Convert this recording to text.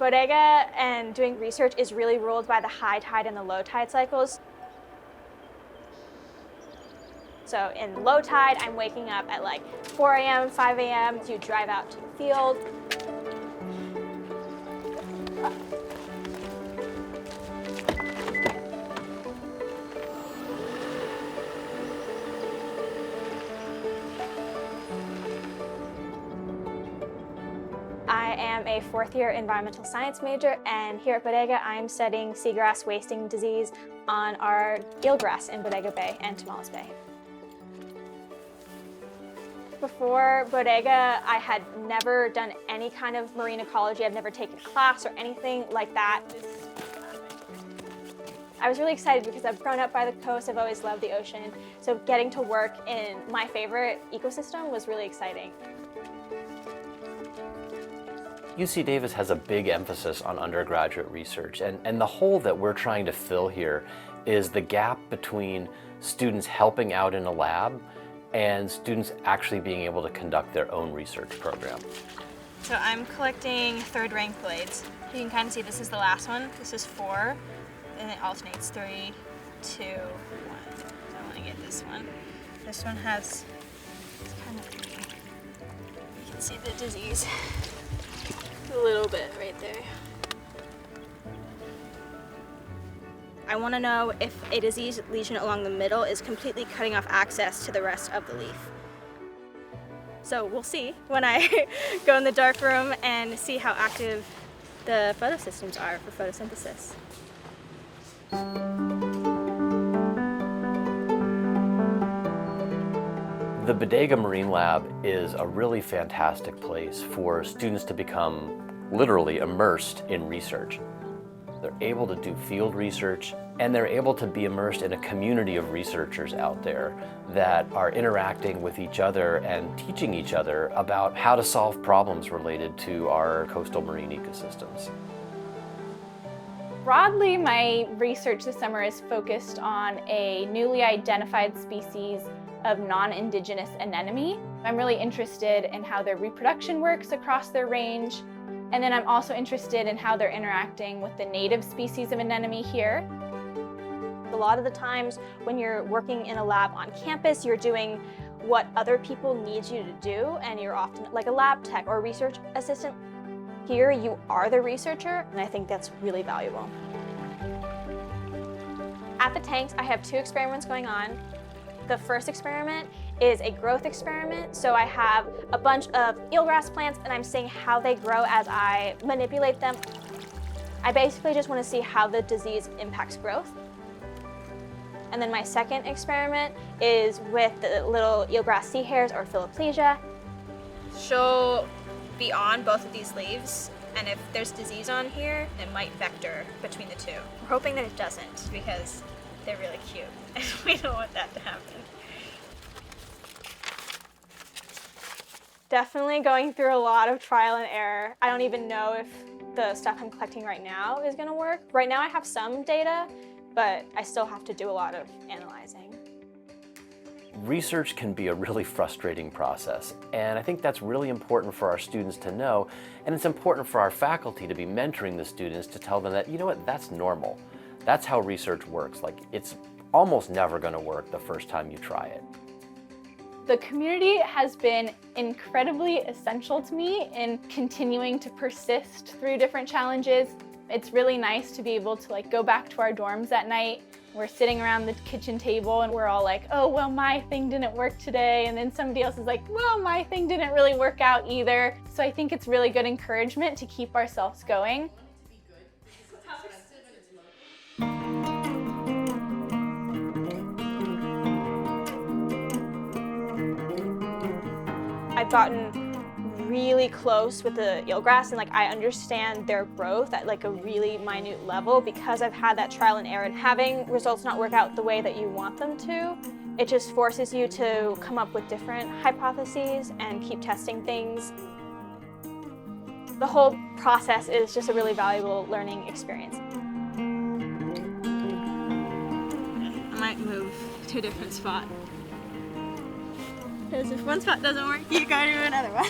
Bodega and doing research is really ruled by the high tide and the low tide cycles. So in low tide, I'm waking up at like 4 a.m., 5 a.m. to drive out to the field. I am a fourth-year environmental science major, and here at Bodega, I'm studying seagrass wasting disease on our eelgrass in Bodega Bay and Tomales Bay. Before Bodega, I had never done any kind of marine ecology. I've never taken a class or anything like that. I was really excited because I've grown up by the coast. I've always loved the ocean. So getting to work in my favorite ecosystem was really exciting. UC Davis has a big emphasis on undergraduate research, and the hole that we're trying to fill here is the gap between students helping out in a lab and students actually being able to conduct their own research program. So I'm collecting third-rank blades. You can kind of see this is the last one. This is 4, and it alternates 3, 2, 1. So I want to get this one. This one has, it's kind of, you can see the disease. A little bit right there. I want to know if a disease lesion along the middle is completely cutting off access to the rest of the leaf. So we'll see when I go in the dark room and see how active the photosystems are for photosynthesis. The Bodega Marine Lab is a really fantastic place for students to become literally immersed in research. They're able to do field research, and they're able to be immersed in a community of researchers out there that are interacting with each other and teaching each other about how to solve problems related to our coastal marine ecosystems. Broadly, my research this summer is focused on a newly identified species of non-indigenous anemone. I'm really interested in how their reproduction works across their range, and then I'm also interested in how they're interacting with the native species of anemone here. A lot of the times when you're working in a lab on campus, you're doing what other people need you to do, and you're often like a lab tech or research assistant. Here you are the researcher, and I think that's really valuable. At the tanks, I have 2 experiments going on. The first experiment is a growth experiment. So I have a bunch of eelgrass plants and I'm seeing how they grow as I manipulate them. I basically just want to see how the disease impacts growth. And then my second experiment is with the little eelgrass sea hares or philoplegia. She'll be on both of these leaves, and if there's disease on here, it might vector between the 2. We're hoping that it doesn't because they're really cute and we don't want that to happen. Definitely going through a lot of trial and error. I don't even know if the stuff I'm collecting right now is going to work. Right now I have some data, but I still have to do a lot of analyzing. Research can be a really frustrating process, and I think that's really important for our students to know, and it's important for our faculty to be mentoring the students to tell them that, you know what, that's normal. That's how research works. Like, it's almost never going to work the first time you try it. The community has been incredibly essential to me in continuing to persist through different challenges. It's really nice to be able to go back to our dorms at night. We're sitting around the kitchen table and we're all like, oh, well, my thing didn't work today. And then somebody else is like, well, my thing didn't really work out either. So I think it's really good encouragement to keep ourselves going. I've gotten really close with the eelgrass, and I understand their growth at a really minute level because I've had that trial and error. And having results not work out the way that you want them to, it just forces you to come up with different hypotheses and keep testing things. The whole process is just a really valuable learning experience. I might move to a different spot. Because if one spot doesn't work, you go to another one.